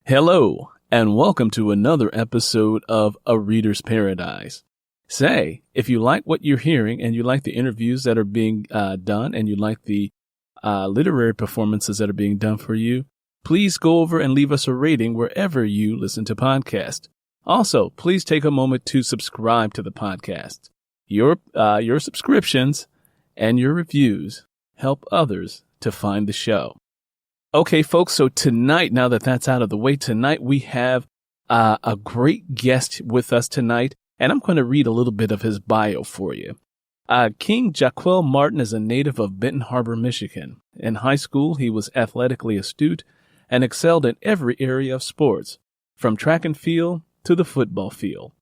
Hello, and welcome to another episode of A Reader's Paradise. Say, if you like what you're hearing and you like the interviews that are being done and you like the literary performances that are being done for you, please go over and leave us a rating wherever you listen to podcasts. Also, please take a moment to subscribe to the podcast. Your subscriptions and your reviews help others to find the show. Okay, folks, so tonight, now that that's out of the way, tonight we have a great guest with us tonight, and I'm going to read a little bit of his bio for you. King Jaquel Martin is a native of Benton Harbor, Michigan. In high school, he was athletically astute and excelled in every area of sports, from track and field to the football field.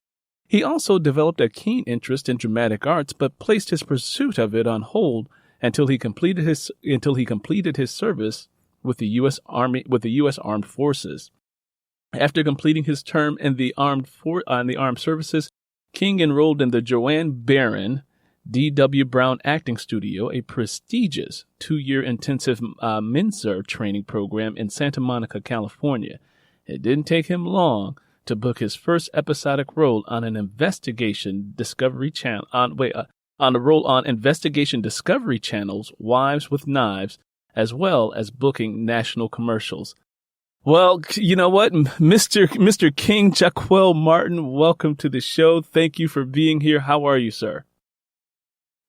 He also developed a keen interest in dramatic arts, but placed his pursuit of it on hold until he completed his service with the U.S. Armed Forces. After completing his term in the armed services, King enrolled in the Joanne Baron D.W. Brown Acting Studio, a prestigious 2-year intensive MNSERV training program in Santa Monica, California. It didn't take him long to book his first episodic role on an Investigation Discovery Channel Investigation Discovery Channel's Wives with Knives, as well as booking national commercials. Well, you know what, Mr. King Jaquel Martin, welcome to the show. Thank you for being here. How are you, sir?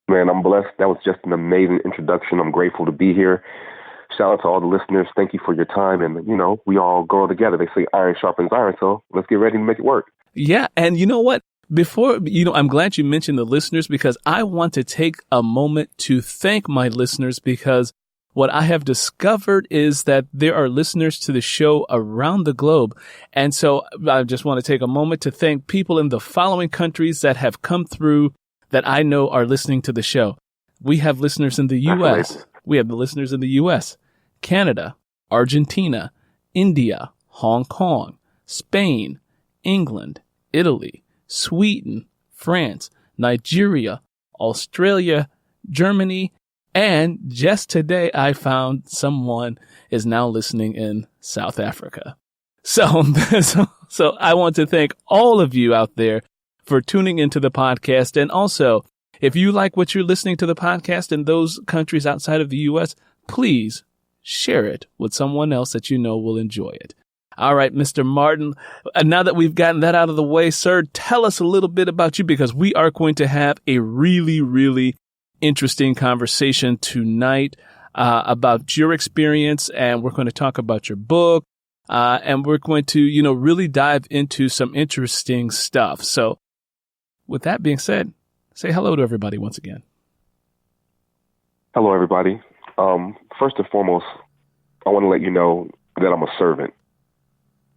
Man, I'm blessed. That was just an amazing introduction. I'm grateful to be here. Shout out to all the listeners. Thank you for your time. And, you know, we all grow together. They say iron sharpens iron, so let's get ready to make it work. Yeah, and you know what? I'm glad you mentioned the listeners, because I want to take a moment to thank my listeners, because what I have discovered is that there are listeners to the show around the globe. And so I just want to take a moment to thank people in the following countries that have come through that I know are listening to the show. We have listeners in the U.S. We have the listeners in the U.S., Canada, Argentina, India, Hong Kong, Spain, England, Italy, Sweden, France, Nigeria, Australia, Germany, and just today, I found someone is now listening in South Africa. So I want to thank all of you out there for tuning into the podcast. And also, if you like what you're listening to the podcast in those countries outside of the U.S., please share it with someone else that you know will enjoy it. All right, Mr. Martin, now that we've gotten that out of the way, sir, tell us a little bit about you, because we are going to have a really, really interesting conversation tonight about your experience, and we're going to talk about your book, and we're going to, really dive into some interesting stuff. So with that being said, say hello to everybody once again. Hello, everybody. First and foremost, I want to let you know that I'm a servant.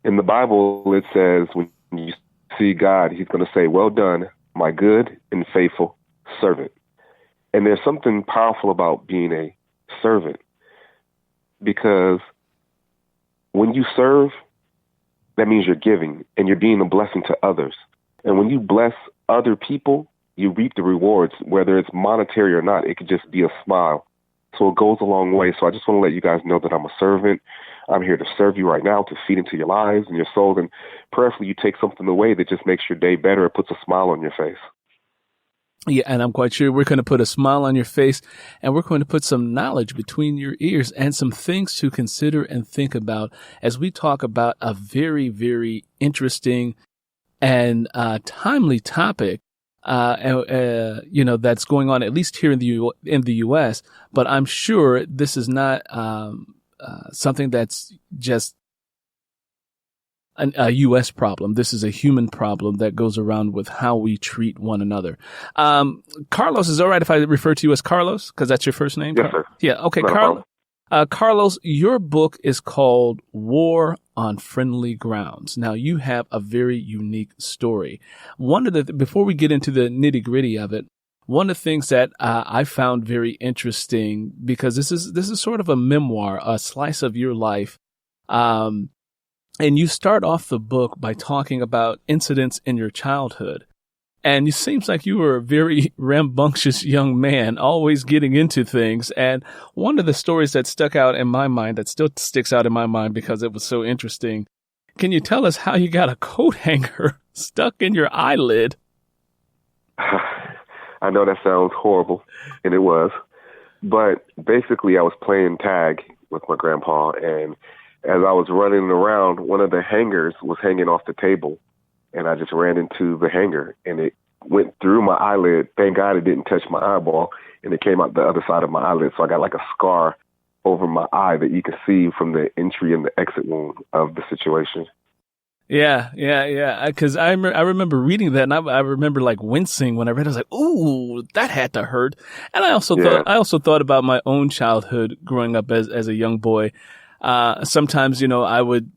In the Bible, it says when you see God, he's going to say, "Well done, my good and faithful servant." And there's something powerful about being a servant, because when you serve, that means you're giving and you're being a blessing to others. And when you bless other people, you reap the rewards, whether it's monetary or not. It could just be a smile. So it goes a long way. So I just want to let you guys know that I'm a servant. I'm here to serve you right now, to feed into your lives and your souls. And prayerfully, you take something away that just makes your day better. It puts a smile on your face. Yeah, and I'm quite sure we're going to put a smile on your face, and we're going to put some knowledge between your ears and some things to consider and think about as we talk about a very, very interesting and timely topic, that's going on, at least here in the U.S. But I'm sure this is not something that's just a U.S. problem. This is a human problem that goes around with how we treat one another. Carlos, is it all right if I refer to you as Carlos? Because that's your first name? Yes, sir. Yeah. Okay. Carlos, your book is called War on Friendly Grounds. Now, you have a very unique story. Before we get into the nitty gritty of it, one of the things that I found very interesting, because this is sort of a memoir, a slice of your life. And you start off the book by talking about incidents in your childhood. And it seems like you were a very rambunctious young man, always getting into things. And one of the stories that stuck out in my mind, that still sticks out in my mind because it was so interesting, can you tell us how you got a coat hanger stuck in your eyelid? I know that sounds horrible, and it was. But basically, I was playing tag with my grandpa, and as I was running around, one of the hangers was hanging off the table, and I just ran into the hanger, and it went through my eyelid. Thank God it didn't touch my eyeball, and it came out the other side of my eyelid, so I got like a scar over my eye that you can see from the entry and the exit wound of the situation. Yeah. Because I remember reading that, and I remember like wincing when I read it. I was like, "Ooh, that had to hurt." And I also thought about my own childhood growing up as a young boy. Sometimes, I would,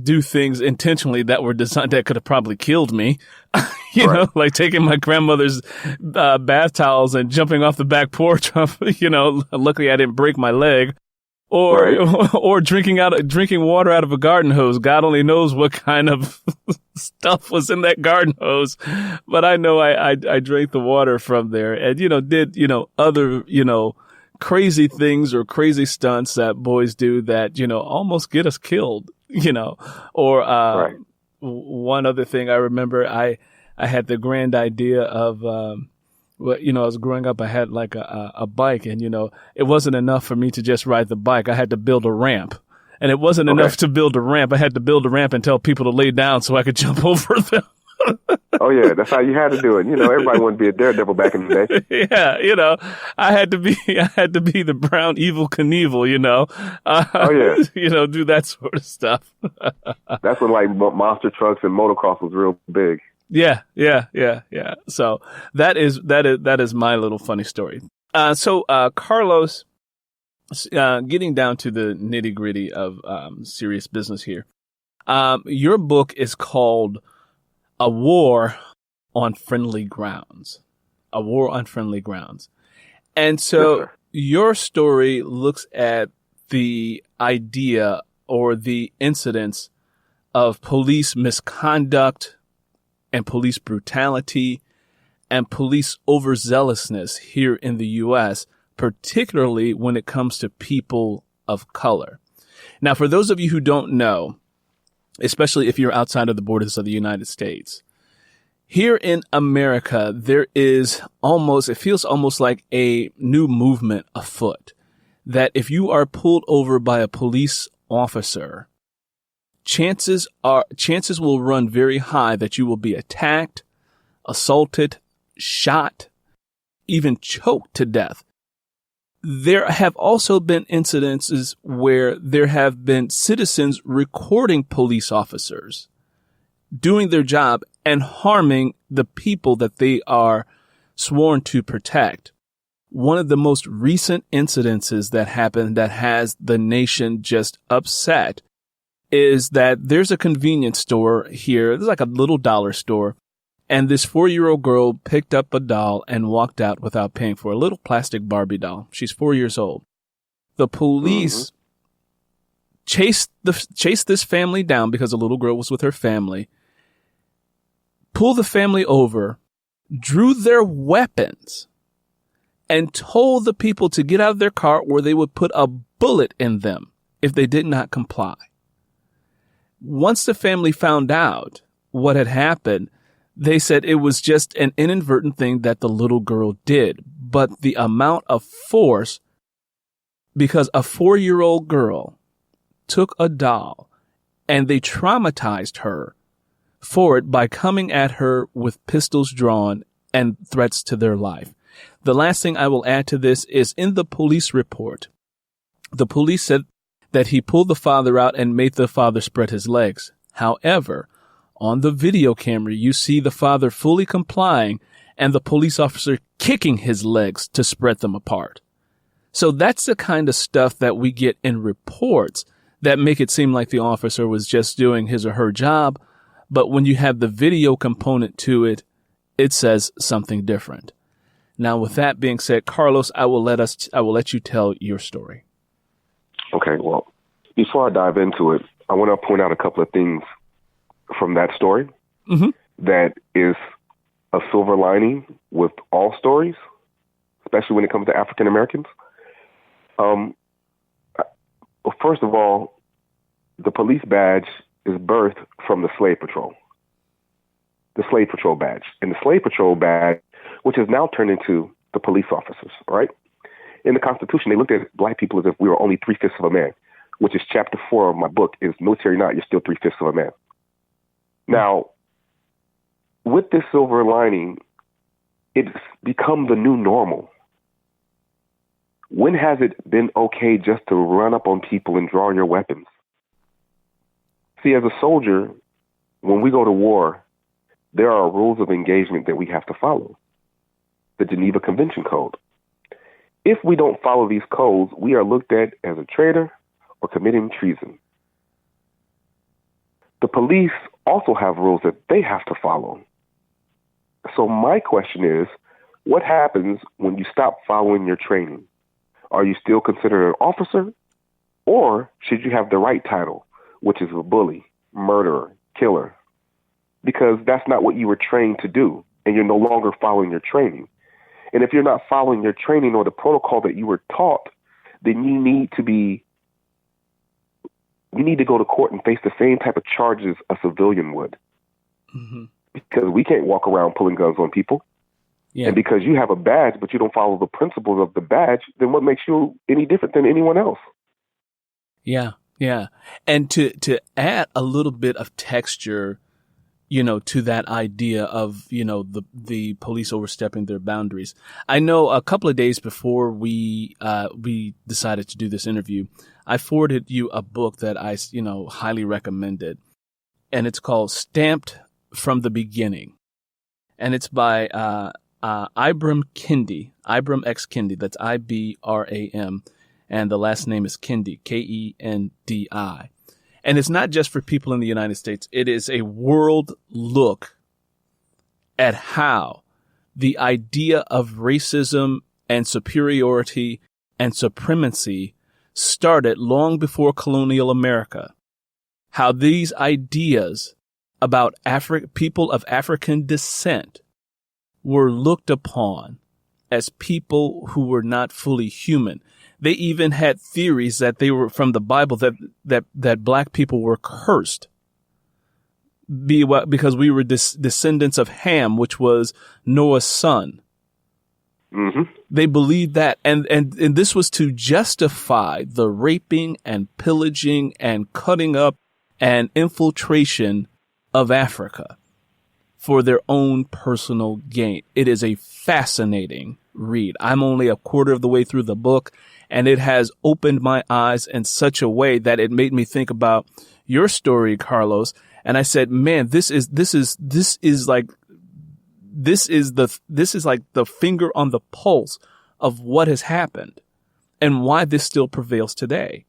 do things intentionally that were designed that could have probably killed me. Like taking my grandmother's bath towels and jumping off the back porch. Luckily I didn't break my leg. Or drinking water out of a garden hose. God only knows what kind of stuff was in that garden hose, but I know I drank the water from there, and did other crazy things or crazy stunts that boys do that almost get us killed. One other thing I remember, I had the grand idea of. Well, I was growing up, I had like a bike, and, it wasn't enough for me to just ride the bike. I had to build a ramp, and it wasn't enough to build a ramp. I had to build a ramp and tell people to lay down so I could jump over them. Oh yeah, that's how you had to do it. Everybody wanted to be a daredevil back in the day. Yeah, I had to be the brown evil Knievel, Oh yeah. Do that sort of stuff. That's when like monster trucks and motocross was real big. Yeah. So that is my little funny story. So Carlos, getting down to the nitty gritty of serious business here. Your book is called A War on Friendly Grounds. A War on Friendly Grounds. And so your story looks at the idea or the incidents of police misconduct and police brutality and police overzealousness here in the U.S., particularly when it comes to people of color. Now, for those of you who don't know, especially if you're outside of the borders of the United States, here in America, it feels almost like a new movement afoot that if you are pulled over by a police officer, chances will run very high that you will be attacked, assaulted, shot, even choked to death. There have also been incidences where there have been citizens recording police officers doing their job and harming the people that they are sworn to protect. One of the most recent incidences that happened that has the nation just upset is that there's a convenience store here. There's like a little dollar store. And this 4-year-old girl picked up a doll and walked out without paying for a little plastic Barbie doll. She's 4 years old. The police chased this family down because the little girl was with her family, pulled the family over, drew their weapons, and told the people to get out of their car or they would put a bullet in them if they did not comply. Once the family found out what had happened, they said it was just an inadvertent thing that the little girl did. But the amount of force, because a 4-year-old girl took a doll and they traumatized her for it by coming at her with pistols drawn and threats to their life. The last thing I will add to this is in the police report, the police said that he pulled the father out and made the father spread his legs. However, on the video camera, you see the father fully complying and the police officer kicking his legs to spread them apart. So that's the kind of stuff that we get in reports that make it seem like the officer was just doing his or her job. But when you have the video component to it, it says something different. Now, with that being said, Carlos, I will let you tell your story. Okay, well, before I dive into it, I want to point out a couple of things from that story that is a silver lining with all stories, especially when it comes to African Americans. Well, first of all, the police badge is birthed from the slave patrol. The slave patrol badge. And the slave patrol badge, which has now turned into the police officers, right? In the Constitution, they looked at black people as if we were only 3/5 of a man, which is chapter 4 of my book, is military or not, you're still 3/5 of a man. Now, with this silver lining, it's become the new normal. When has it been okay just to run up on people and draw your weapons? See, as a soldier, when we go to war, there are rules of engagement that we have to follow. The Geneva Convention Code. If we don't follow these codes, we are looked at as a traitor or committing treason. The police also have rules that they have to follow. So my question is, what happens when you stop following your training? Are you still considered an officer? Or should you have the right title, which is a bully, murderer, killer? Because that's not what you were trained to do, and you're no longer following your training. And if you're not following your training or the protocol that you were taught, then you need to go to court and face the same type of charges a civilian would. Mm-hmm. Because we can't walk around pulling guns on people. Yeah. And because you have a badge, but you don't follow the principles of the badge, then what makes you any different than anyone else? Yeah, yeah. And to add a little bit of texture, to that idea of, the police overstepping their boundaries. I know a couple of days before we decided to do this interview, I forwarded you a book that I, highly recommended, and it's called Stamped from the Beginning. And it's by Ibram Kendi, Ibram X Kendi. That's Ibram. And the last name is Kendi, Kendi. And it's not just for people in the United States. It is a world look at how the idea of racism and superiority and supremacy started long before colonial America. How these ideas about people of African descent were looked upon as people who were not fully human. They even had theories that they were from the Bible that black people were cursed because we were descendants of Ham, which was Noah's son. Mm-hmm. They believed that. And this was to justify the raping and pillaging and cutting up and infiltration of Africa for their own personal gain. It is a fascinating read. I'm only a quarter of the way through the book, and it has opened my eyes in such a way that it made me think about your story, Carlos. And I said, man, this is like the finger on the pulse of what has happened and why this still prevails today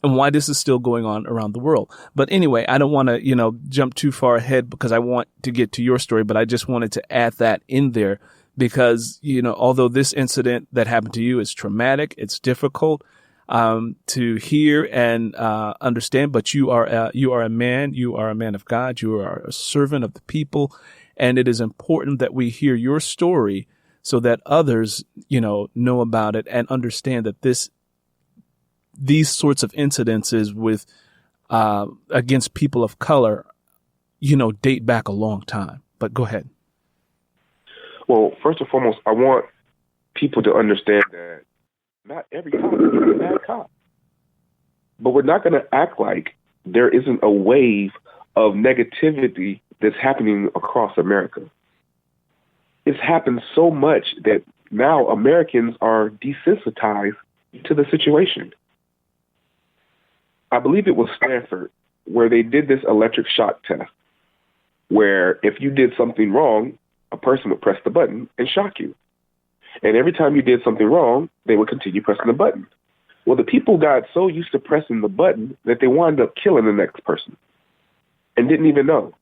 and why this is still going on around the world. But anyway, I don't want to, jump too far ahead because I want to get to your story, but I just wanted to add that in there because, although this incident that happened to you is traumatic, it's difficult to hear and understand, but you are a man, you are a man of God, you are a servant of the people. And it is important that we hear your story so that others, know about it and understand that these sorts of incidences with against people of color, date back a long time. But go ahead. Well, first and foremost, I want people to understand that not every cop is a bad cop. But we're not going to act like there isn't a wave of negativity that's happening across America. It's happened so much that now Americans are desensitized to the situation. I believe it was Stanford where they did this electric shock test, where if you did something wrong, a person would press the button and shock you. And every time you did something wrong, they would continue pressing the button. Well, the people got so used to pressing the button that they wound up killing the next person and didn't even know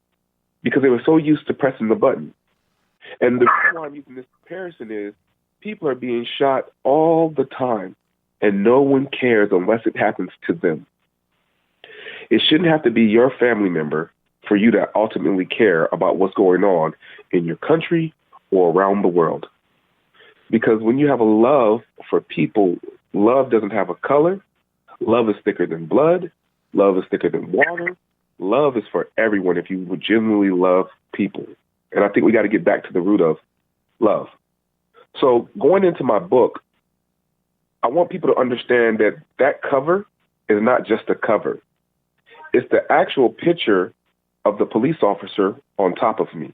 because they were so used to pressing the button. And the reason why I'm using this comparison is people are being shot all the time and no one cares unless it happens to them. It shouldn't have to be your family member for you to ultimately care about what's going on in your country or around the world. Because when you have a love for people, love doesn't have a color. Love is thicker than blood. Love is thicker than water. Love is for everyone if you would genuinely love people. And I think we got to get back to the root of love. So going into my book, I want people to understand that that cover is not just a cover. It's the actual picture of the police officer on top of me.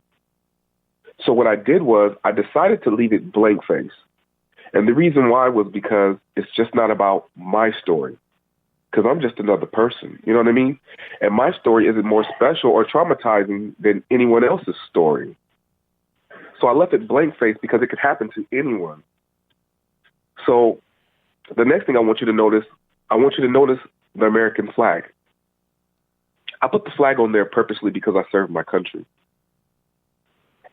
So what I did was I decided to leave it blank face. And the reason why was because it's just not about my story, because I'm just another person. You know what I mean? And my story isn't more special or traumatizing than anyone else's story. So I left it blank face because it could happen to anyone. So the next thing I want you to notice the American flag. I put the flag on there purposely because I serve my country.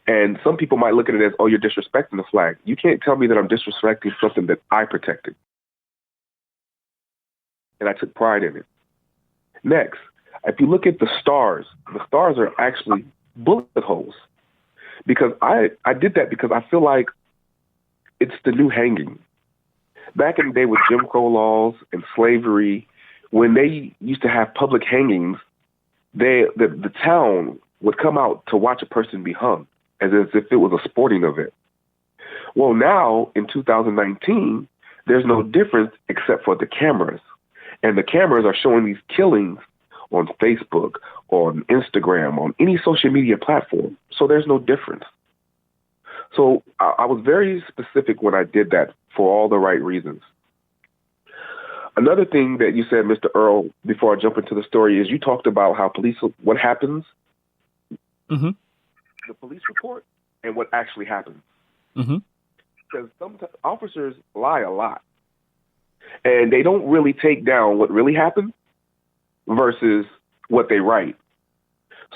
And some people might look at it as, oh, you're disrespecting the flag. You can't tell me that I'm disrespecting something that I protected. And I took pride in it. Next, if you look at the stars are actually bullet holes. Because I did that because I feel like it's the new hanging. Back in the day with Jim Crow laws and slavery, when they used to have public hangings, the town would come out to watch a person be hung, as if it was a sporting event. Well, now in 2019, there's no difference except for the cameras. And the cameras are showing these killings on Facebook, on Instagram, on any social media platform. So there's no difference. So I was very specific when I did that for all the right reasons. Another thing that you said, Mr. Earl, before I jump into the story, is you talked about how what happens, Mm-hmm. the police report, and what actually happens. Mm-hmm. Because sometimes officers lie a lot, and they don't really take down what really happened versus what they write.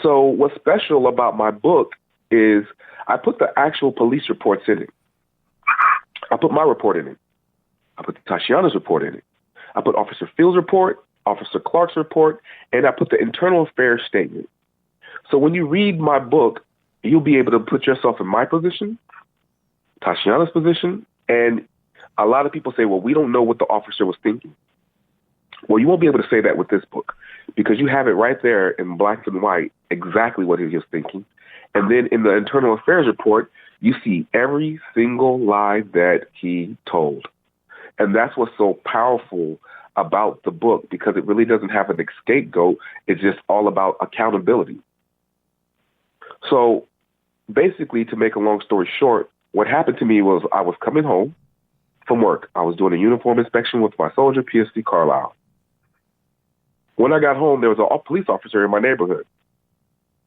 So what's special about my book is I put the actual police reports in it. I put my report in it. I put Tashiana's report in it. I put Officer Fields' report, Officer Clark's report, and I put the internal affairs statement. So when you read my book, you'll be able to put yourself in my position, Tashiana's position, and a lot of people say, well, we don't know what the officer was thinking. Well, you won't be able to say that with this book because you have it right there in black and white, exactly what he was thinking. And then in the internal affairs report, you see every single lie that he told. And that's what's so powerful about the book, because it really doesn't have an scapegoat. It's just all about accountability. So basically, to make a long story short, what happened to me was I was coming home from work. I was doing a uniform inspection with my soldier, PSC Carlisle. When I got home, there was a police officer in my neighborhood.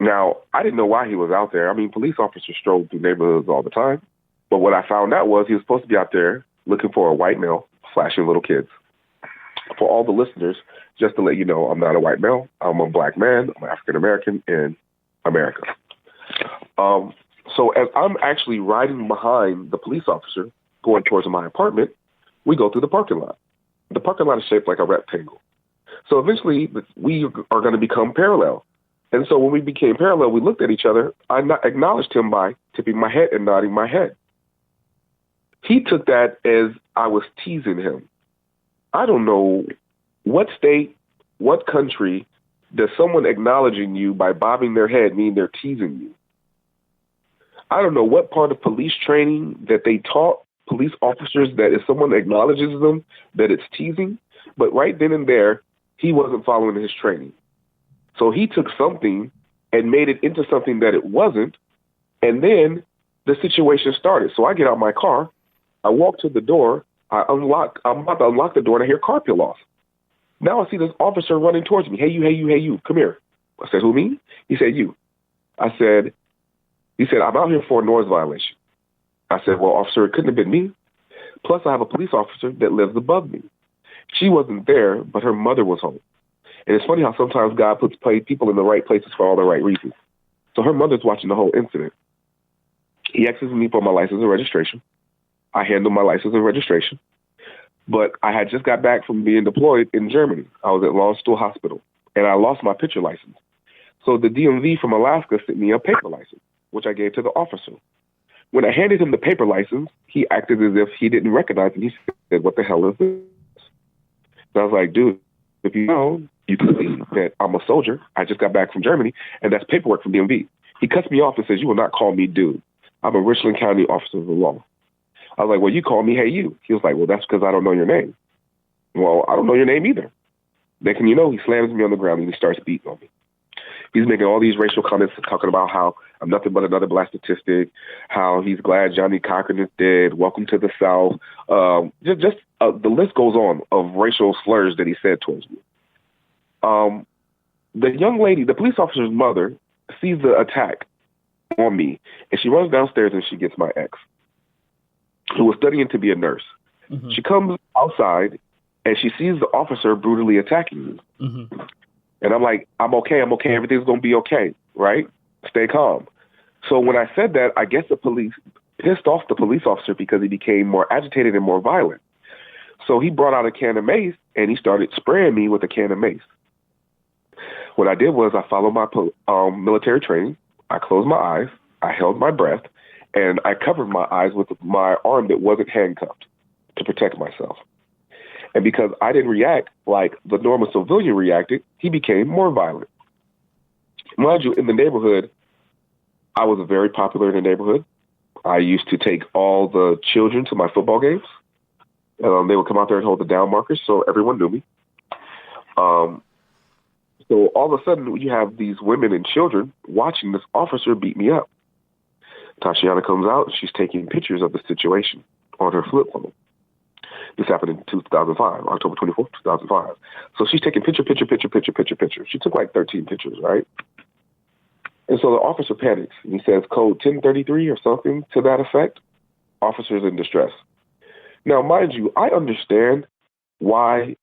Now, I didn't know why he was out there. I mean, police officers stroll through neighborhoods all the time. But what I found out was he was supposed to be out there looking for a white male, flashing little kids. For all the listeners, just to let you know, I'm not a white male. I'm a black man. I'm African-American in America. So as I'm actually riding behind the police officer going towards my apartment, we go through the parking lot. The parking lot is shaped like a rectangle. So eventually we are going to become parallel. And so when we became parallel, we looked at each other. I acknowledged him by tipping my head and nodding my head. He took that as I was teasing him. I don't know what state, what country does someone acknowledging you by bobbing their head mean they're teasing you. I don't know what part of police training that they taught police officers that if someone acknowledges them, that it's teasing. But right then and there, he wasn't following his training. So he took something and made it into something that it wasn't. And then the situation started. So I get out my car. I walk to the door. I'm about to unlock the door, and I hear car peel off. Now I see this officer running towards me. Hey, you, come here. I said, who, me? He said, you. He said, I'm out here for a noise violation. I said, well, officer, it couldn't have been me. Plus, I have a police officer that lives above me. She wasn't there, but her mother was home. And it's funny how sometimes God puts people in the right places for all the right reasons. So her mother's watching the whole incident. He asks me for my license and registration. I handle my license and registration. But I had just got back from being deployed in Germany. I was at Landstuhl Hospital, and I lost my picture license. So the DMV from Alaska sent me a paper license, which I gave to the officer. When I handed him the paper license, he acted as if he didn't recognize it. He said, what the hell is this? And I was like, dude, if you know, You can see that I'm a soldier. I just got back from Germany, and that's paperwork from DMV. He cuts me off and says, you will not call me dude. I'm a Richland County officer of the law. I was like, well, you call me hey you. He was like, well, that's because I don't know your name. Well, I don't know your name either. Next thing you know, he slams me on the ground and he starts beating on me. He's making all these racial comments, talking about how I'm nothing but another black statistic, how he's glad Johnny Cochran is dead, welcome to the South. The list goes on of racial slurs that he said towards me. The young lady, the police officer's mother, sees the attack on me, and she runs downstairs and she gets my ex, who was studying to be a nurse. Mm-hmm. She comes outside, and she sees the officer brutally attacking me. Mm-hmm. And I'm like, I'm okay, everything's going to be okay, right? Stay calm. So when I said that, I guess the police pissed off the police officer because he became more agitated and more violent. So he brought out a can of mace, and he started spraying me with a can of mace. What I did was I followed my military training. I closed my eyes, I held my breath, and I covered my eyes with my arm that wasn't handcuffed to protect myself. And because I didn't react like the normal civilian reacted, he became more violent. Mind you, in the neighborhood, I was very popular in the neighborhood. I used to take all the children to my football games. They would come out there and hold the down markers, so everyone knew me. So all of a sudden, you have these women and children watching this officer beat me up. Tashiana comes out, and she's taking pictures of the situation on her flip phone. This happened in 2005, October 24th, 2005. So she's taking picture. She took like 13 pictures, right? And so the officer panics. And he says, code 1033 or something to that effect. Officers in distress. Now, mind you, I understand why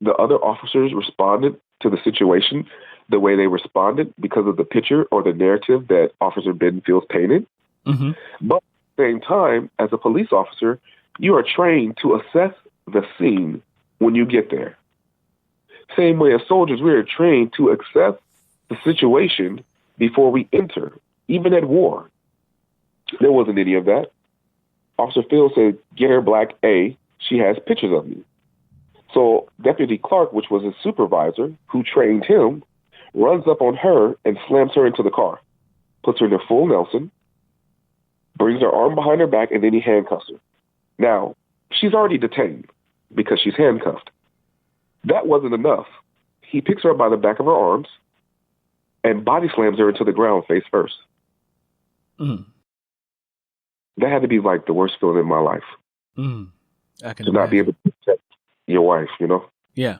the other officers responded to the situation the way they responded because of the picture or the narrative that Officer Bedingfield painted. Mm-hmm. But at the same time, as a police officer, you are trained to assess the scene when you get there. Same way as soldiers, we are trained to assess the situation before we enter, even at war. There wasn't any of that. Officer Phil said, get her black A. She has pictures of me. So Deputy Clark, which was his supervisor, who trained him, runs up on her and slams her into the car, puts her in a full Nelson, brings her arm behind her back, and then he handcuffs her. Now, she's already detained because she's handcuffed. That wasn't enough. He picks her up by the back of her arms and body slams her into the ground face first. Mm. That had to be like the worst feeling in my life. Mm. I can to not be able to protect your wife, you know? Yeah.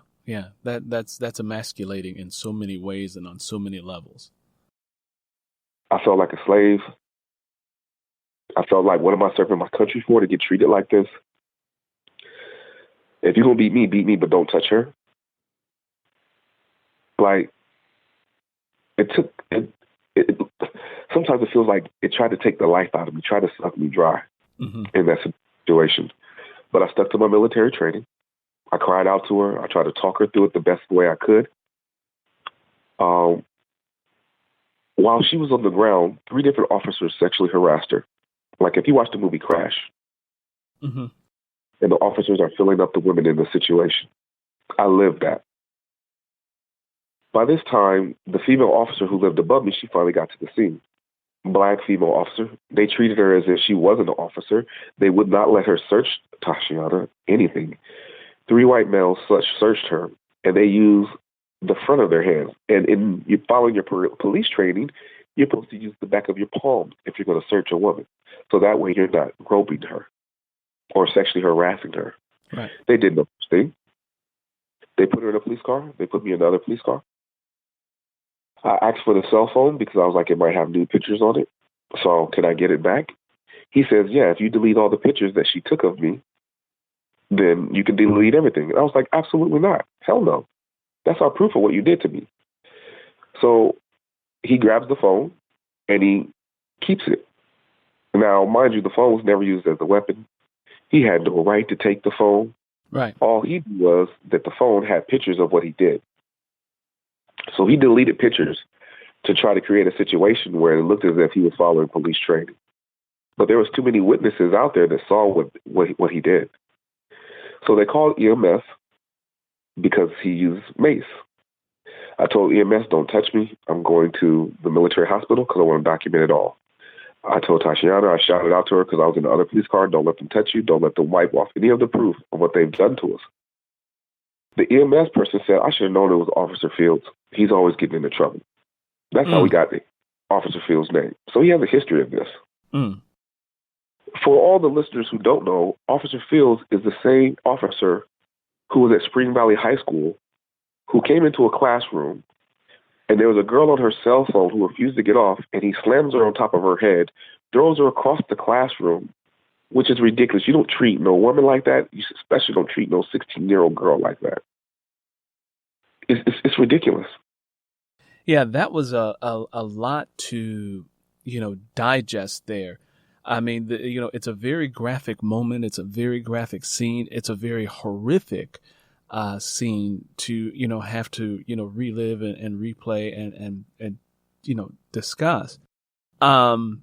That's emasculating in so many ways and on so many levels. I felt like a slave. I felt like, what am I serving my country for to get treated like this? If you're going to beat me, but don't touch her. Like, sometimes it feels like it tried to take the life out of me, tried to suck me dry in that situation. But I stuck to my military training. I cried out to her. I tried to talk her through it the best way I could. While she was on the ground, 3 different officers sexually harassed her. Like if you watch the movie Crash, and the officers are filling up the women in the situation. I lived that. By this time, the female officer who lived above me, she finally got to the scene. Black female officer. They treated her as if she wasn't an officer. They would not let her search Tashiana, anything. 3 white males searched her, and they used the front of their hands. And in you following your police training, you're supposed to use the back of your palm if you're going to search a woman. So that way you're not groping her or sexually harassing her. Right. They did no thing. They put her in a police car. They put me in another police car. I asked for the cell phone because I was like, it might have nude pictures on it. So can I get it back? He says, yeah, if you delete all the pictures that she took of me, then you can delete everything. And I was like, absolutely not. Hell no. That's our proof of what you did to me. So he grabs the phone and he keeps it. Now, mind you, the phone was never used as a weapon. He had no right to take the phone. Right. All he knew was that the phone had pictures of what he did. So he deleted pictures to try to create a situation where it looked as if he was following police training. But there was too many witnesses out there that saw what he did. So they called EMS. because he used mace. I told EMS, don't touch me. I'm going to the military hospital because I want to document it all. I told Tashiana, I shouted out to her because I was in the other police car, don't let them touch you. Don't let them wipe off any of the proof of what they've done to us. The EMS person said, I should have known it was Officer Fields. He's always getting into trouble. That's how we got the Officer Fields' name. So he has a history of this. For all the listeners who don't know, Officer Fields is the same officer who was at Spring Valley High School, who came into a classroom, and there was a girl on her cell phone who refused to get off, and he slams her on top of her head, throws her across the classroom, which is ridiculous. You don't treat no woman like that. You especially don't treat no 16-year-old girl like that. It's ridiculous. Yeah, that was a lot to, digest there. I mean, it's a very graphic moment. It's a very graphic scene. It's a very horrific scene to, have to, relive and replay and discuss. From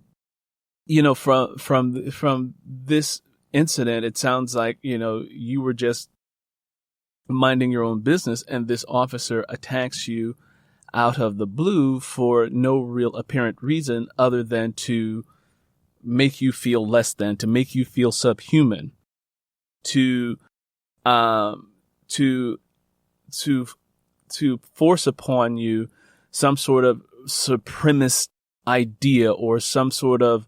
this incident, it sounds like, you were just minding your own business and this officer attacks you out of the blue for no real apparent reason other than to make you feel less than, to make you feel subhuman, to force upon you some sort of supremacist idea or some sort of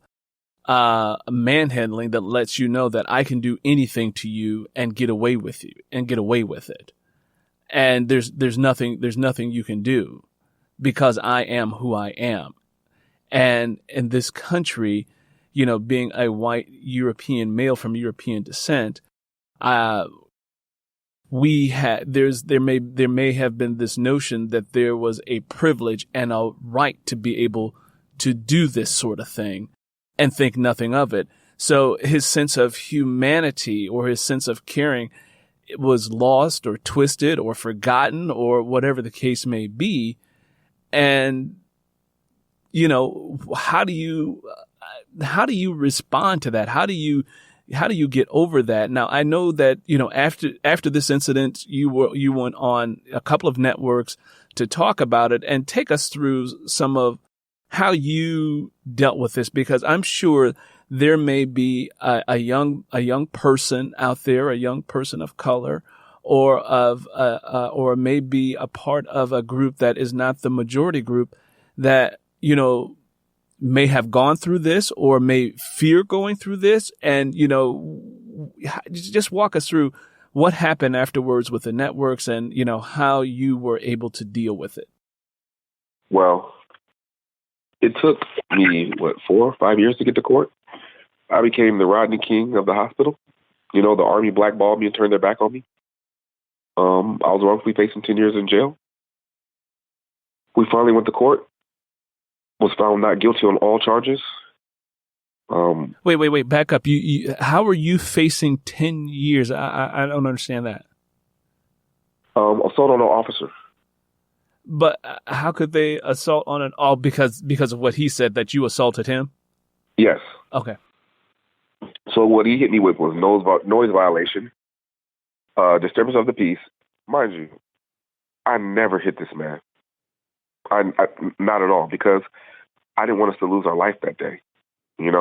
manhandling that lets you know that I can do anything to you and get away with it. And there's nothing you can do because I am who I am. And in this country, being a white European male from European descent, there may have been this notion that there was a privilege and a right to be able to do this sort of thing and think nothing of it. So his sense of humanity or his sense of caring was lost or twisted or forgotten or whatever the case may be. And, how do you respond to that? How do you get over that? Now, I know that, after this incident, you went on a couple of networks to talk about it and take us through some of how you dealt with this, because I'm sure there may be a young person out there, a young person of color, or maybe a part of a group that is not the majority group that, may have gone through this or may fear going through this. And, just walk us through what happened afterwards with the networks and, how you were able to deal with it. Well, it took me, 4 or 5 years to get to court. I became the Rodney King of the hospital. The Army blackballed me and turned their back on me. I was wrongfully facing 10 years in jail. We finally went to court. Was found not guilty on all charges. Wait, back up. You how are you facing 10 years? I don't understand that. Assault on an officer. But how could they assault on because of what he said, that you assaulted him? Yes. Okay. So what he hit me with was noise violation, disturbance of the peace. Mind you, I never hit this man. I not at all, because I didn't want us to lose our life that day. You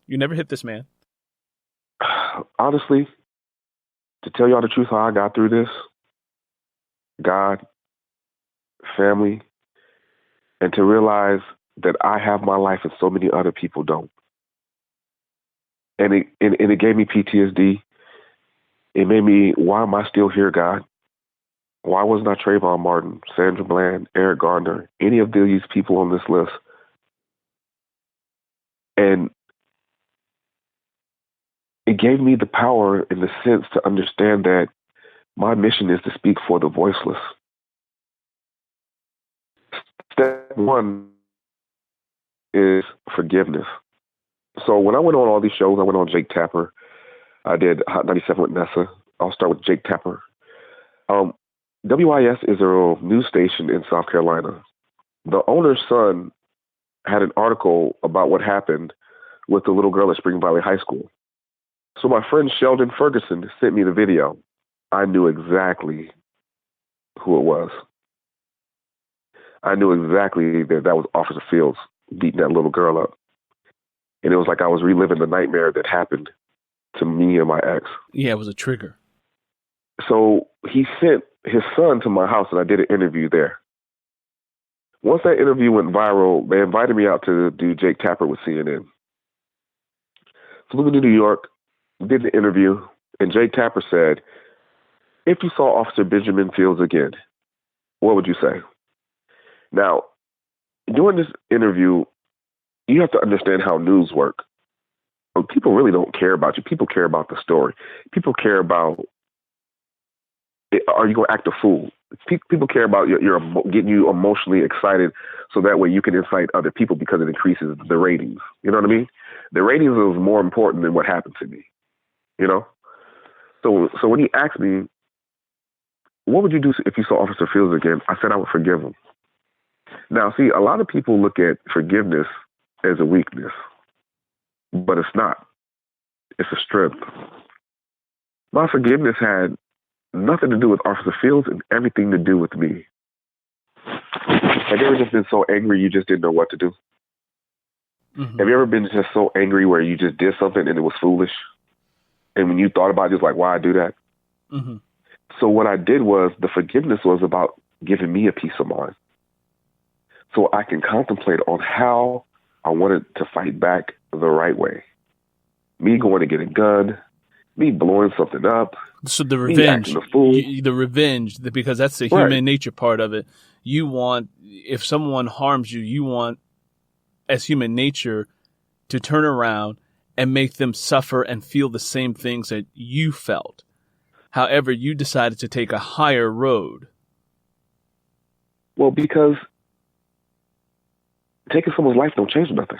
never hit this man. Honestly, to tell y'all the truth, how I got through this, God, family, and to realize that I have my life and so many other people don't. And it gave me PTSD. It made me, why am I still here, God? Why wasn't I Trayvon Martin, Sandra Bland, Eric Gardner, any of these people on this list? And it gave me the power and the sense to understand that my mission is to speak for the voiceless. Step one is forgiveness. So when I went on all these shows, I went on Jake Tapper. I did Hot 97 with Nessa. I'll start with Jake Tapper. WIS is a news station in South Carolina. The owner's son had an article about what happened with the little girl at Spring Valley High School. So my friend Sheldon Ferguson sent me the video. I knew exactly who it was. I knew exactly that was Officer Fields beating that little girl up. And it was like I was reliving the nightmare that happened to me and my ex. Yeah, it was a trigger. So he sent his son to my house, and I did an interview there. Once that interview went viral, they invited me out to do Jake Tapper with CNN. Flew to New York, did the interview, and Jake Tapper said, if you saw Officer Benjamin Fields again, what would you say? Now, during this interview, you have to understand how news work. People really don't care about you. People care about the story. People care about, are you going to act a fool? People care about your getting you emotionally excited so that way you can incite other people because it increases the ratings. You know what I mean? The ratings is more important than what happened to me, you know? So when he asked me, what would you do if you saw Officer Fields again? I said I would forgive him. Now, see, a lot of people look at forgiveness as a weakness, but it's not. It's a strength. My forgiveness had nothing to do with Officer Fields and everything to do with me. Have you ever just been so angry you just didn't know what to do? Mm-hmm. Have you ever been just so angry where you just did something and it was foolish? And when you thought about it, just like, why I do that? Mm-hmm. So what I did was, the forgiveness was about giving me a peace of mind. So I can contemplate on how I wanted to fight back the right way. Me going to get a gun, me blowing something up. So the revenge, the revenge, because that's the human nature part of it. You want, if someone harms you, you want, as human nature, to turn around and make them suffer and feel the same things that you felt. However, you decided to take a higher road. Well, because taking someone's life don't change nothing.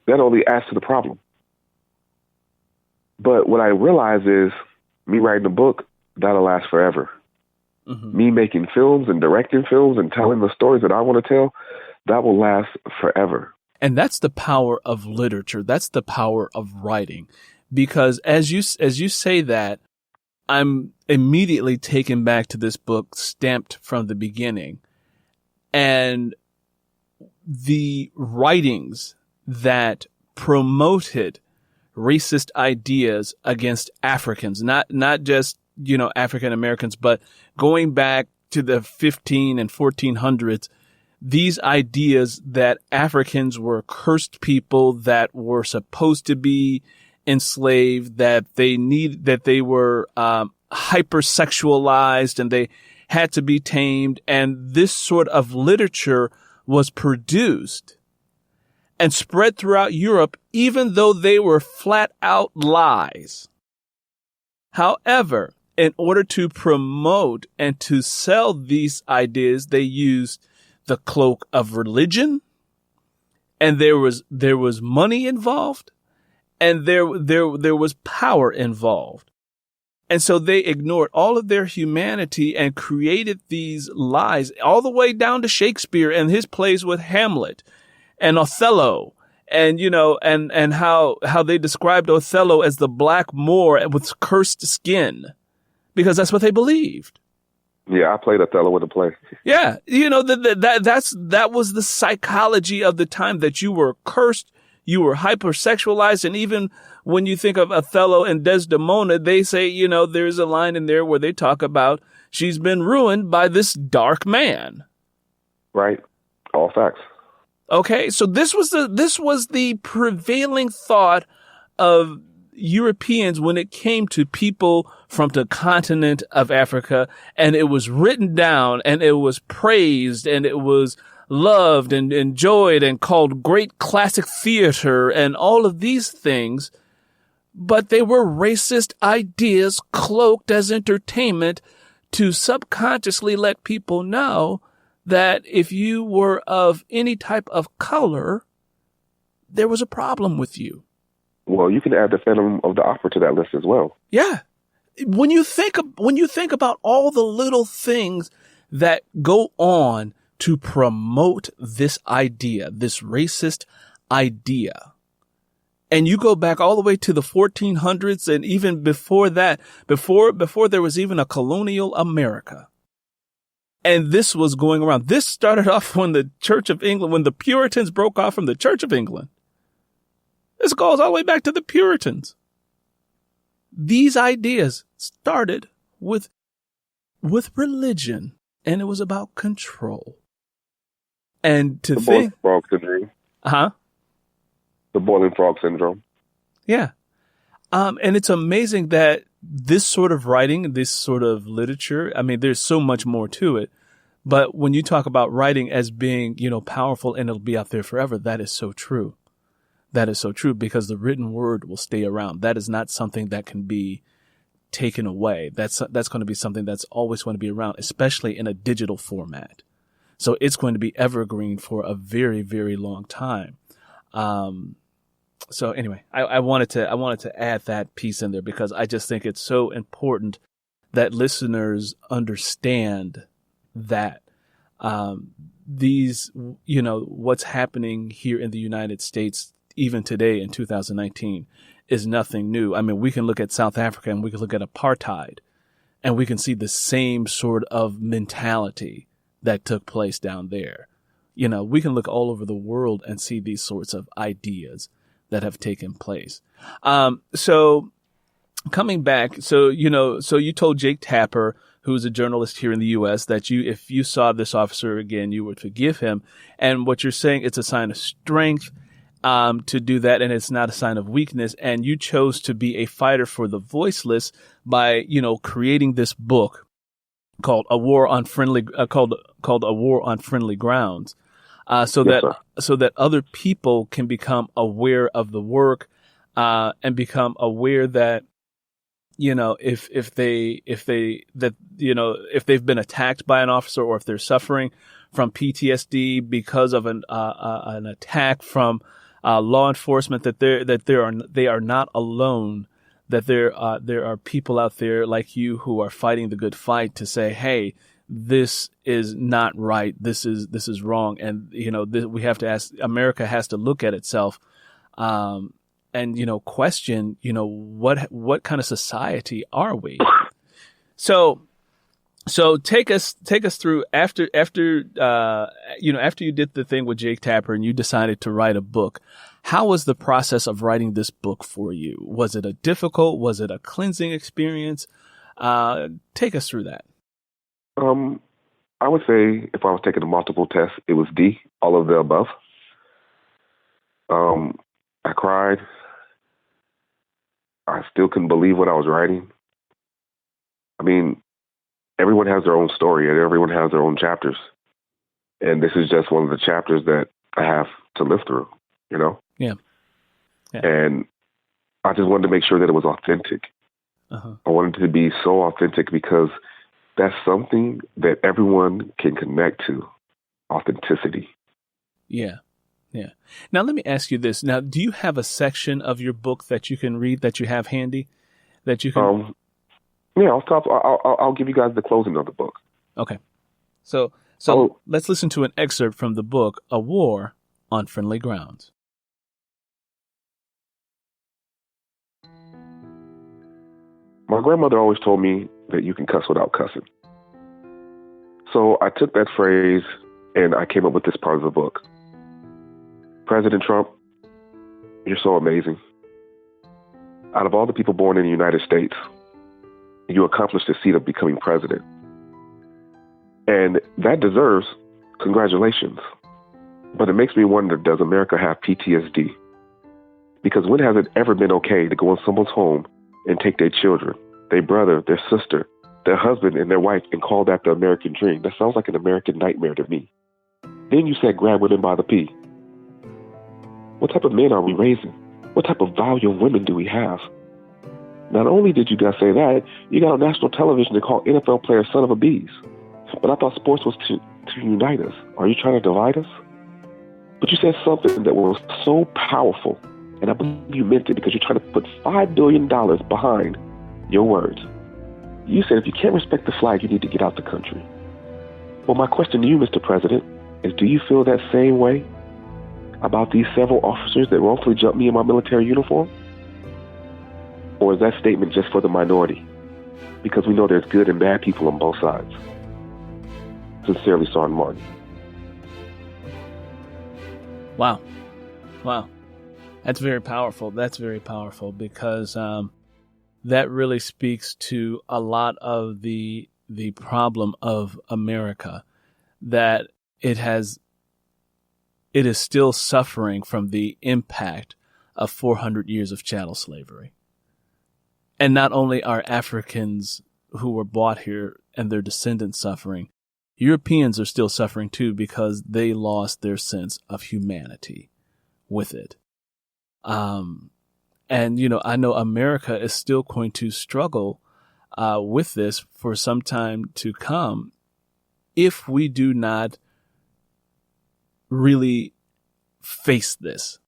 That only adds to the problem. But what I realize is, me writing a book, that'll last forever. Mm-hmm. Me making films and directing films and telling the stories that I want to tell, that will last forever. And that's the power of literature. That's the power of writing. Because as you say that, I'm immediately taken back to this book, Stamped from the Beginning. And the writings that promoted racist ideas against Africans, not just, African Americans, but going back to the 15 and 1400s, these ideas that Africans were cursed people that were supposed to be enslaved, that they were hypersexualized and they had to be tamed. And this sort of literature was produced and spread throughout Europe, even though they were flat out lies. However, in order to promote and to sell these ideas, they used the cloak of religion, and there was money involved, and there was power involved. And so they ignored all of their humanity and created these lies all the way down to Shakespeare and his plays with Hamlet and Othello, and and how they described Othello as the Black Moor with cursed skin, because that's what they believed. Yeah, I played Othello in the play. Yeah, that was the psychology of the time, that you were cursed, you were hypersexualized, and even when you think of Othello and Desdemona, they say, there's a line in there where they talk about she's been ruined by this dark man. Right. All facts. Okay, so this was the prevailing thought of Europeans when it came to people from the continent of Africa, and it was written down and it was praised and it was loved and enjoyed and called great classic theater and all of these things, but they were racist ideas cloaked as entertainment to subconsciously let people know that if you were of any type of color, there was a problem with you. Well, you can add the Phantom of the Opera to that list as well. Yeah. When you think about all the little things that go on to promote this idea, this racist idea, And you go back all the way to the 1400s, and even before that, before there was even a colonial America. And this was going around. This started off when the Church of England, when the Puritans broke off from the Church of England. This goes all the way back to the Puritans. These ideas started with religion, and it was about control. And to think, boiling frog syndrome. The boiling frog syndrome. Yeah. And it's amazing that this sort of writing, this sort of literature, I mean, there's so much more to it. But when you talk about writing as being, powerful and it'll be out there forever, that is so true. That is so true, because the written word will stay around. That is not something that can be taken away. That's going to be something that's always going to be around, especially in a digital format. So it's going to be evergreen for a very, very long time. So anyway, I wanted to add that piece in there, because I just think it's so important that listeners understand that these, what's happening here in the United States, even today in 2019, is nothing new. I mean, we can look at South Africa and we can look at apartheid, and we can see the same sort of mentality that took place down there. We can look all over the world and see these sorts of ideas that have taken place. So coming back, so you told Jake Tapper, who's a journalist here in the U.S., that if you saw this officer again, you would forgive him. And what you're saying, it's a sign of strength to do that, and it's not a sign of weakness. And you chose to be a fighter for the voiceless by, creating this book called A War on Friendly called A War on Friendly Grounds, so that other people can become aware of the work, and become aware that, if they've been attacked by an officer, or if they're suffering from PTSD because of an attack from law enforcement, that they are not alone. That there are people out there like you who are fighting the good fight to say, hey, this is not right. This is wrong. And, we have to ask, America has to look at itself, and, question, what kind of society are we? So take us through after you did the thing with Jake Tapper and you decided to write a book. How was the process of writing this book for you? Was it was it a cleansing experience? Take us through that. I would say if I was taking a multiple test, it was D, all of the above. I cried. I still couldn't believe what I was writing. I mean, everyone has their own story and everyone has their own chapters. And this is just one of the chapters that I have to live through, Yeah. And I just wanted to make sure that it was authentic. Uh-huh. I wanted it to be so authentic because that's something that everyone can connect to, authenticity. Yeah. Yeah. Now, let me ask you this. Now, do you have a section of your book that you can read, that you have handy, that you can... Yeah, I'll give you guys the closing of the book. Okay. So let's listen to an excerpt from the book, A War on Friendly Grounds. My grandmother always told me that you can cuss without cussing. So I took that phrase and I came up with this part of the book. President Trump, you're so amazing. Out of all the people born in the United States, you accomplished the feat of becoming president. And that deserves congratulations. But it makes me wonder, does America have PTSD? Because when has it ever been okay to go in someone's home and take their children, their brother, their sister, their husband, and their wife and call that the American dream? That sounds like an American nightmare to me. Then you said grab women by the P. What type of men are we raising? What type of value of women do we have? Not only did you guys say that, you got on national television to call NFL players son of a bees. But I thought sports was to unite us. Are you trying to divide us? But you said something that was so powerful, and I believe you meant it because you're trying to put $5 billion behind your words. You said if you can't respect the flag, you need to get out the country. Well, my question to you, Mr. President, is do you feel that same way? about these several officers that wrongfully jumped me in my military uniform? Or is that statement just for the minority? Because we know there's good and bad people on both sides. Sincerely, Sergeant Martin. Wow. Wow. That's very powerful. That's very powerful because that really speaks to a lot of the problem of America, that it is still suffering from the impact of 400 years of chattel slavery. And not only are Africans who were brought here and their descendants suffering, Europeans are still suffering too because they lost their sense of humanity with it. And, you know, I know America is still going to struggle with this for some time to come if we do not really face this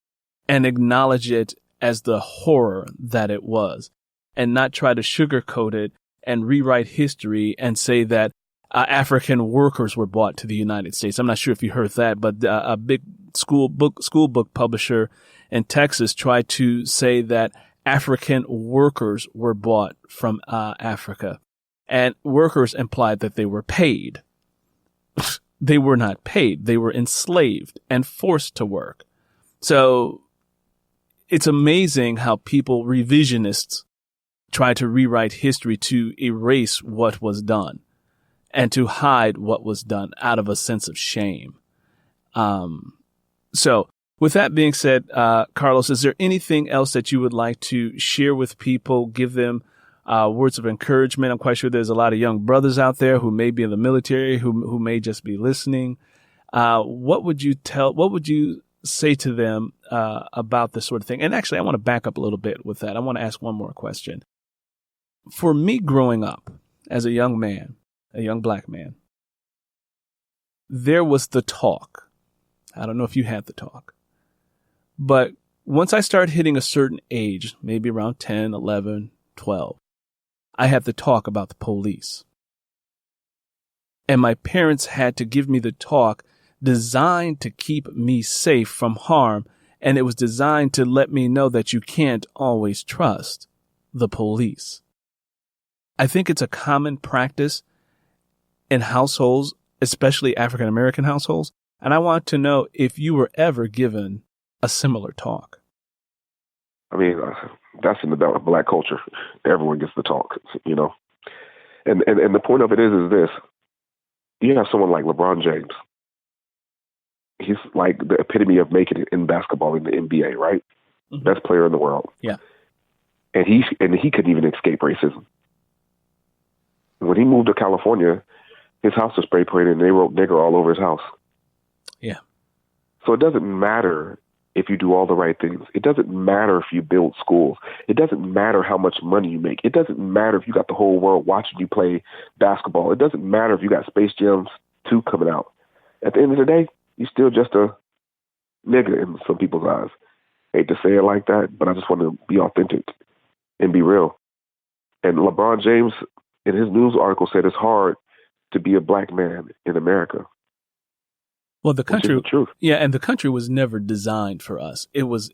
and acknowledge it as the horror that it was, and not try to sugarcoat it and rewrite history and say that African workers were brought to the United States. I'm not sure if you heard that, but a big school book publisher in Texas tried to say that African workers were brought from Africa, and workers implied that they were paid. They were not paid. They were enslaved and forced to work. So it's amazing how people, revisionists, try to rewrite history to erase what was done and to hide what was done out of a sense of shame. So with that being said, Carlos, is there anything else that you would like to share with people, give them words of encouragement? I'm quite sure there's a lot of young brothers out there who may be in the military, who may just be listening. What would you say to them about this sort of thing? And actually, I want to back up a little bit with that. I want to ask one more question. For me growing up as a young man, a young black man, there was the talk. I don't know if you had the talk, but once I started hitting a certain age, maybe around 10, 11, 12, I had the talk about the police. And my parents had to give me the talk designed to keep me safe from harm. And it was designed to let me know that you can't always trust the police. I think it's a common practice in households, especially African American households. And I want to know if you were ever given a similar talk. I mean, that's in the black culture. Everyone gets the talk, you know. And the point of it is this. You have someone like LeBron James. He's like the epitome of making it in basketball in the NBA, right? Mm-hmm. Best player in the world. Yeah. And he couldn't even escape racism. When he moved to California, his house was spray painted and they wrote nigger all over his house. Yeah. So it doesn't matter if you do all the right things. It doesn't matter if you build schools. It doesn't matter how much money you make. It doesn't matter if you got the whole world watching you play basketball. It doesn't matter if you got Space Jam 2 coming out. At the end of the day, you're still just a nigger in some people's eyes. Hate to say it like that, but I just want to be authentic and be real. And LeBron James, in his news article, said it's hard to be a black man in America. Well, the country, the truth. Yeah, and the country was never designed for us. It was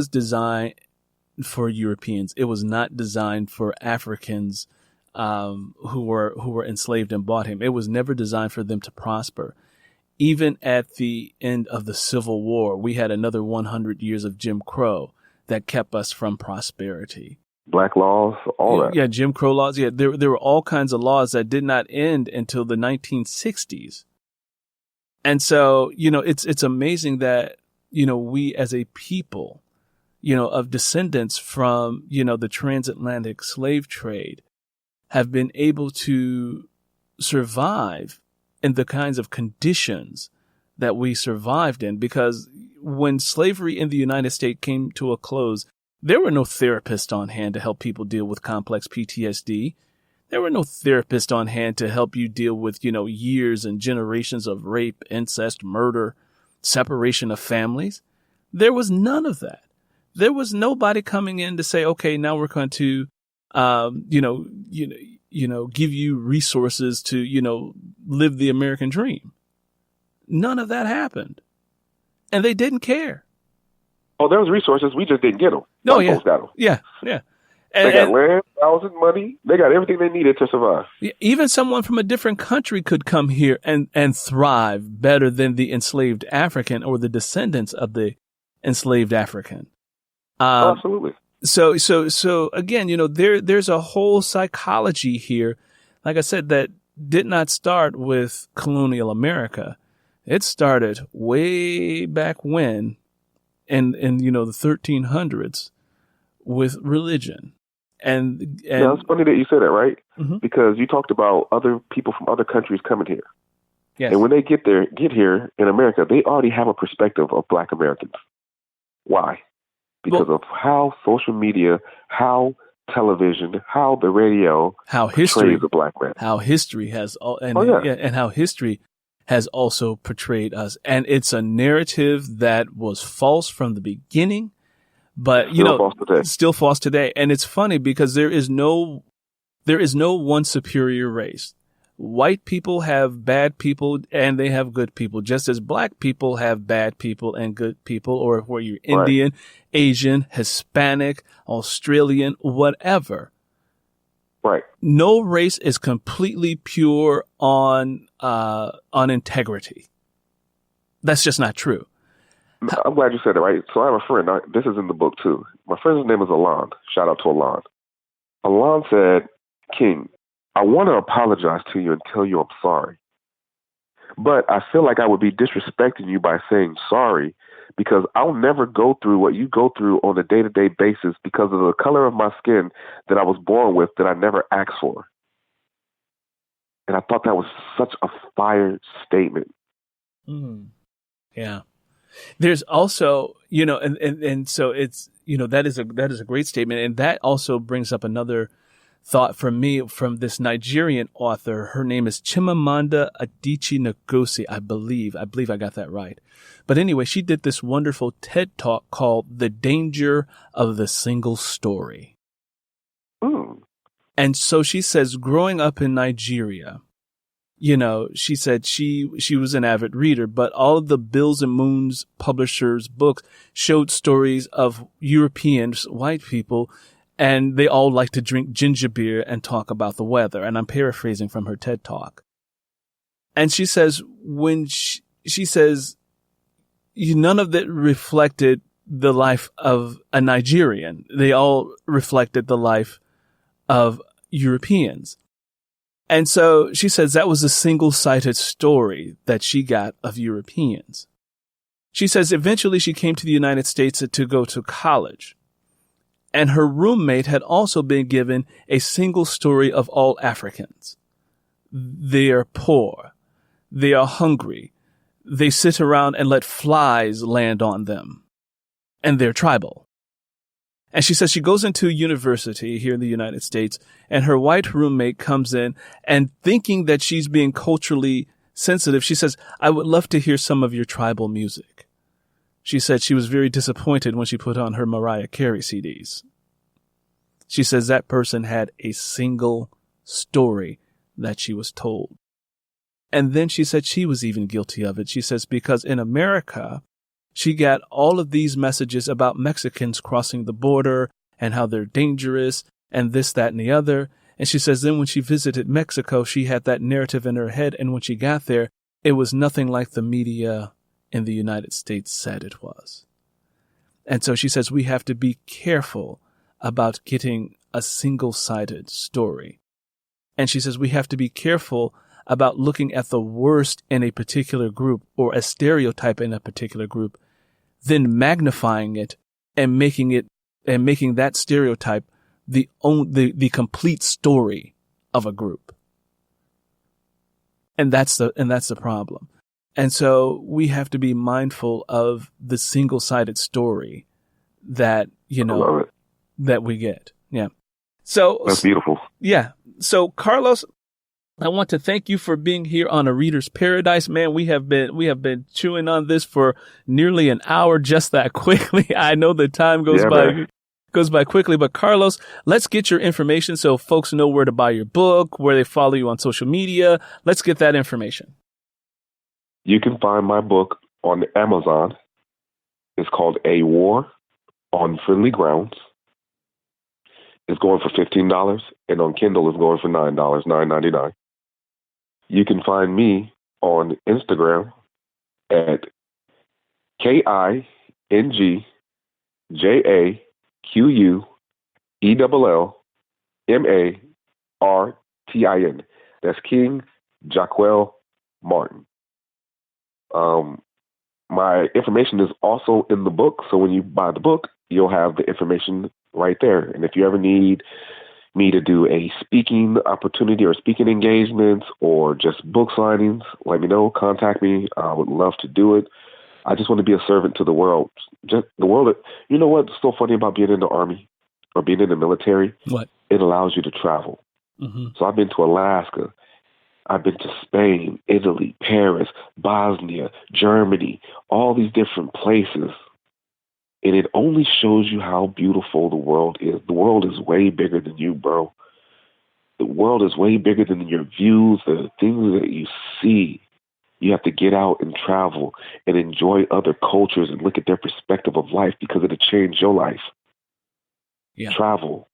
designed for Europeans. It was not designed for Africans who were enslaved and bought him. It was never designed for them to prosper. Even at the end of the Civil War, we had another 100 years of Jim Crow that kept us from prosperity. Black laws, all that. Yeah, Jim Crow laws. Yeah, there were all kinds of laws that did not end until the 1960s. And so, you know, it's amazing that, you know, we as a people, you know, of descendants from, you know, the transatlantic slave trade have been able to survive in the kinds of conditions that we survived in. Because when slavery in the United States came to a close, there were no therapists on hand to help people deal with complex PTSD. There were no therapists on hand to help you deal with, you know, years and generations of rape, incest, murder, separation of families. There was none of that. There was nobody coming in to say, okay, now we're going to, give you resources to, you know, live the American dream. None of that happened. And they didn't care. Oh, there was resources. We just didn't get them. No, Folks got them. Yeah. They got land, houses, money. They got everything they needed to survive. Even someone from a different country could come here and thrive better than the enslaved African or the descendants of the enslaved African. Absolutely. So again, there's a whole psychology here, like I said, that did not start with colonial America. It started way back when in the 1300s with religion. And yeah, it's funny that you said that, right? Mm-hmm. Because you talked about other people from other countries coming here. Yes. And when they get here in America, they already have a perspective of Black Americans. Why? Because of how social media, how television, how the radio, how history portrays a Black man. How history has and how history has also portrayed us. And it's a narrative that was false from the beginning. But still false today. And it's funny because there is no one superior race. White people have bad people and they have good people, just as Black people have bad people and good people, or where you're Indian, Asian, Hispanic, Australian, whatever. Right. No race is completely pure on integrity. That's just not true. I'm glad you said it, right? So I have a friend. This is in the book, too. My friend's name is Alon. Shout out to Alon. Alon said, King, I want to apologize to you and tell you I'm sorry. But I feel like I would be disrespecting you by saying sorry because I'll never go through what you go through on a day-to-day basis because of the color of my skin that I was born with that I never asked for. And I thought that was such a fire statement. Mm. Yeah. There's also, and so it's, that is a great statement. And that also brings up another thought from me from this Nigerian author. Her name is Chimamanda Adichie Ngozi, I believe I got that right. But anyway, she did this wonderful TED Talk called The Danger of the Single Story. Mm. And so she says, growing up in Nigeria, she said she was an avid reader, but all of the Bills and Moons publishers' books showed stories of Europeans, white people, and they all like to drink ginger beer and talk about the weather. And I'm paraphrasing from her TED Talk. And she says, none of that reflected the life of a Nigerian. They all reflected the life of Europeans. And so she says that was a single-sided story that she got of Europeans. She says eventually she came to the United States to go to college. And her roommate had also been given a single story of all Africans. They are poor. They are hungry. They sit around and let flies land on them. And they're tribal. And she says she goes into university here in the United States, and her white roommate comes in, and thinking that she's being culturally sensitive, she says, I would love to hear some of your tribal music. She said she was very disappointed when she put on her Mariah Carey CDs. She says that person had a single story that she was told. And then she said she was even guilty of it. She says because in America, she got all of these messages about Mexicans crossing the border and how they're dangerous and this, that, and the other. And she says then when she visited Mexico, she had that narrative in her head. And when she got there, it was nothing like the media in the United States said it was. And so she says we have to be careful about getting a single-sided story. And she says we have to be careful about looking at the worst in a particular group or a stereotype in a particular group, then magnifying it and making that stereotype the complete story of a group. And that's the problem. And so we have to be mindful of the single-sided story that, that we get. Yeah. So that's beautiful. Yeah. So Carlos, I want to thank you for being here on A Reader's Paradise. Man, we have been chewing on this for nearly an hour just that quickly. I know the time goes by quickly, but Carlos, let's get your information so folks know where to buy your book, where they follow you on social media. Let's get that information. You can find my book on Amazon It's called A War on Friendly Grounds. It's going for $15, and on Kindle it's going for $9.99. You can find me on Instagram at KingJaquellMartin. That's King Jaquel Martin. My information is also in the book, so when you buy the book, you'll have the information right there. And if you ever need me to do a speaking opportunity or speaking engagements or just book signings, let me know. Contact me. I would love to do it. I just want to be a servant to the world. Just the world. You know what's so funny about being in the Army or being in the military? What? It allows you to travel. Mm-hmm. So I've been to Alaska. I've been to Spain, Italy, Paris, Bosnia, Germany, all these different places. And it only shows you how beautiful the world is. The world is way bigger than you, bro. The world is way bigger than your views, the things that you see. You have to get out and travel and enjoy other cultures and look at their perspective of life because it'll change your life. Yeah. Travel.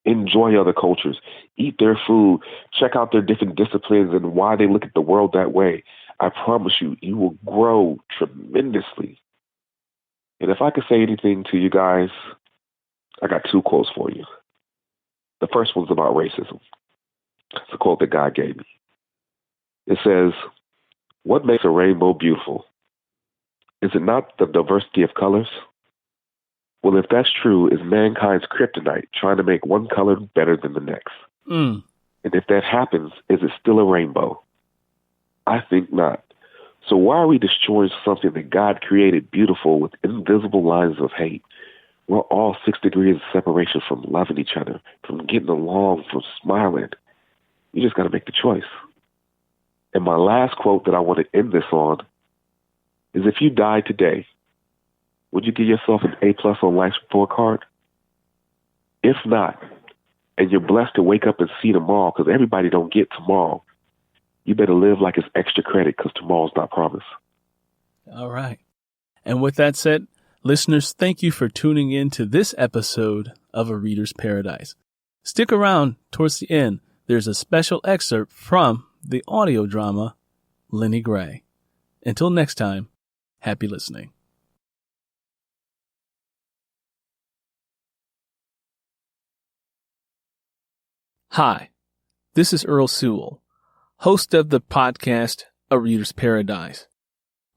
Enjoy other cultures. Eat their food. Check out their different disciplines and why they look at the world that way. I promise you, you will grow tremendously. And if I could say anything to you guys, I got 2 quotes for you. The first one's about racism. It's a quote that God gave me. It says, "What makes a rainbow beautiful? Is it not the diversity of colors? Well, if that's true, is mankind's kryptonite trying to make one color better than the next? Mm. And if that happens, is it still a rainbow? I think not. So why are we destroying something that God created beautiful with invisible lines of hate? We're all 6 degrees of separation from loving each other, from getting along, from smiling. You just got to make the choice." And my last quote that I want to end this on is, if you died today, would you give yourself an A+ on life's report card? If not, and you're blessed to wake up and see tomorrow, because everybody don't get tomorrow, you better live like it's extra credit, because tomorrow's not promised. All right. And with that said, listeners, thank you for tuning in to this episode of A Reader's Paradise. Stick around towards the end. There's a special excerpt from the audio drama Lenny Gray. Until next time, happy listening. Hi, this is Earl Sewell, host of the podcast A Reader's Paradise.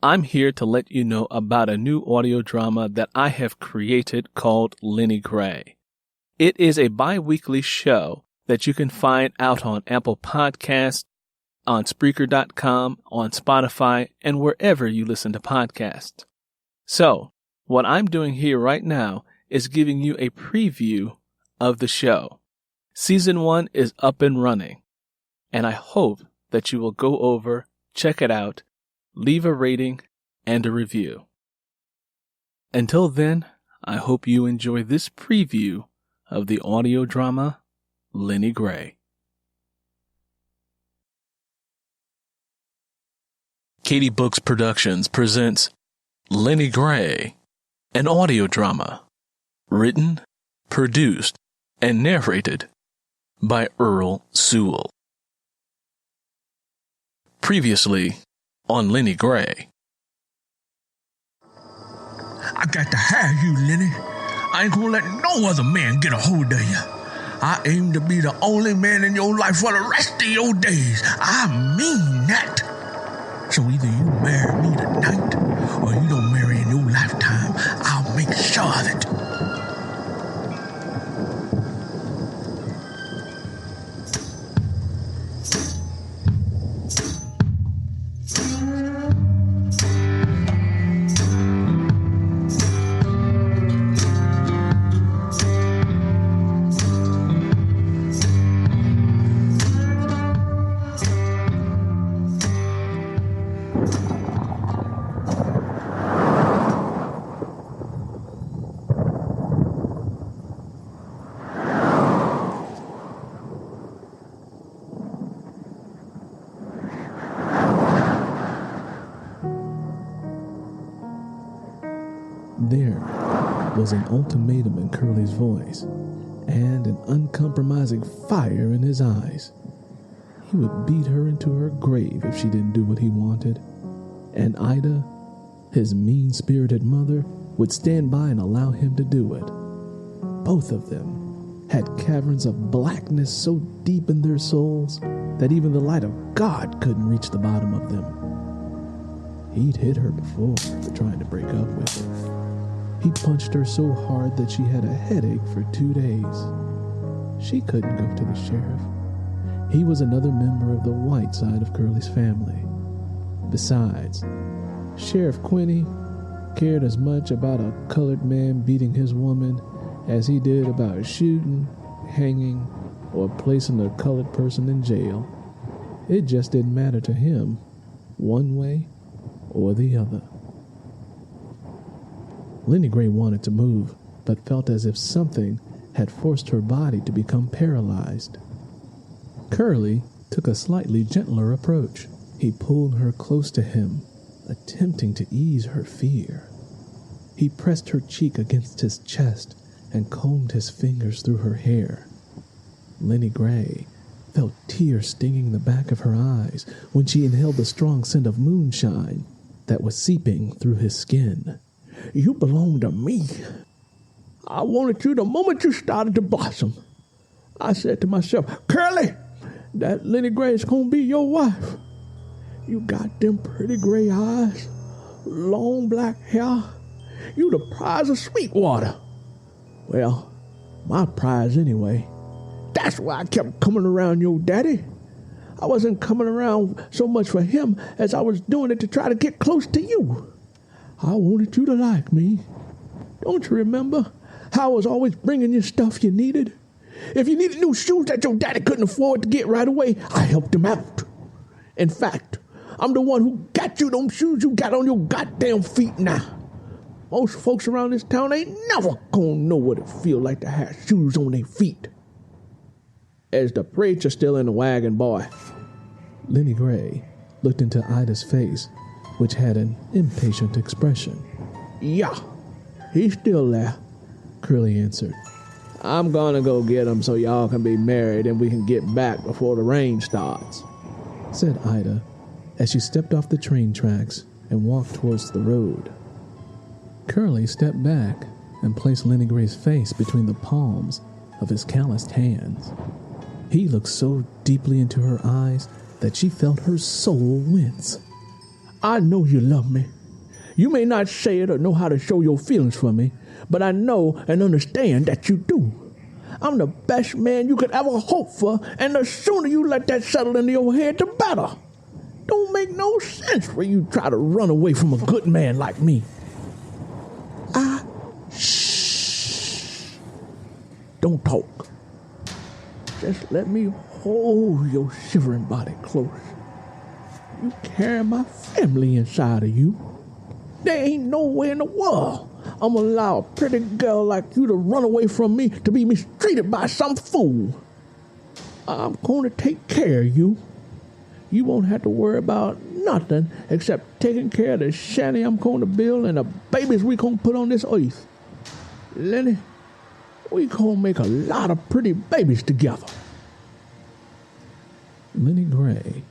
I'm here to let you know about a new audio drama that I have created called Lenny Gray. It is a bi-weekly show that you can find out on Apple Podcasts, on Spreaker.com, on Spotify, and wherever you listen to podcasts. So, what I'm doing here right now is giving you a preview of the show. Season 1 is up and running, and I hope that you will go over, check it out, leave a rating, and a review. Until then, I hope you enjoy this preview of the audio drama Lenny Gray. Katie Books Productions presents Lenny Gray, an audio drama, written, produced, and narrated by Earl Sewell. Previously on Lenny Gray. I got to have you, Lenny. I ain't gonna let no other man get a hold of you. I aim to be the only man in your life for the rest of your days. I mean that. So either you marry me tonight or you don't marry in your lifetime. I'll make sure of it. There was an ultimatum in Curly's voice and an uncompromising fire in his eyes. He would beat her into her grave if she didn't do what he wanted. And Ida, his mean-spirited mother, would stand by and allow him to do it. Both of them had caverns of blackness so deep in their souls that even the light of God couldn't reach the bottom of them. He'd hit her before for trying to break up with her. He punched her so hard that she had a headache for 2 days. She couldn't go to the sheriff. He was another member of the white side of Curly's family. Besides, Sheriff Quinney cared as much about a colored man beating his woman as he did about shooting, hanging, or placing a colored person in jail. It just didn't matter to him, one way or the other. Lenny Gray wanted to move, but felt as if something had forced her body to become paralyzed. Curly took a slightly gentler approach. He pulled her close to him, attempting to ease her fear. He pressed her cheek against his chest and combed his fingers through her hair. Lenny Gray felt tears stinging the back of her eyes when she inhaled the strong scent of moonshine that was seeping through his skin. You belong to me. I wanted you the moment you started to blossom. I said to myself, Curly, that Lenny Gray is going to be your wife. You got them pretty gray eyes, long black hair. You the prize of Sweetwater. Well, my prize anyway. That's why I kept coming around your daddy. I wasn't coming around so much for him as I was doing it to try to get close to you. I wanted you to like me. Don't you remember how I was always bringing you stuff you needed? If you needed new shoes that your daddy couldn't afford to get right away, I helped him out. In fact, I'm the one who got you them shoes you got on your goddamn feet now. Most folks around this town ain't never gonna know what it feel like to have shoes on their feet. Is the preacher still in the wagon, boy? Lenny Gray looked into Ida's face, which had an impatient expression. Yeah, he's still there, Curly answered. I'm gonna go get him so y'all can be married and we can get back before the rain starts, said Ida as she stepped off the train tracks and walked towards the road. Curly stepped back and placed Lenny Gray's face between the palms of his calloused hands. He looked so deeply into her eyes that she felt her soul wince. I know you love me. You may not say it or know how to show your feelings for me, but I know and understand that you do. I'm the best man you could ever hope for, and the sooner you let that settle into your head, the better. Don't make no sense for you try to run away from a good man like me. Shh. Don't talk. Just let me hold your shivering body close. You carry my family inside of you. There ain't no way in the world I'm gonna allow a pretty girl like you to run away from me to be mistreated by some fool. I'm gonna take care of you. You won't have to worry about nothing except taking care of the shanty I'm gonna build and the babies we gonna put on this earth. Lenny, we gonna make a lot of pretty babies together. Lenny Gray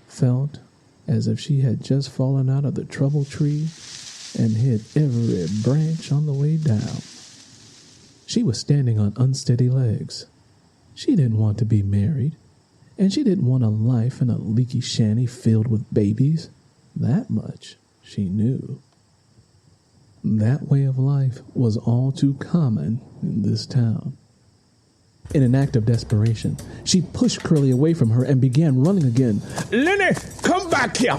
felt as if she had just fallen out of the trouble tree and hit every branch on the way down. She was standing on unsteady legs. She didn't want to be married, and she didn't want a life in a leaky shanty filled with babies. That much she knew. That way of life was all too common in this town. In an act of desperation, she pushed Curly away from her and began running again. Lenny, come back here!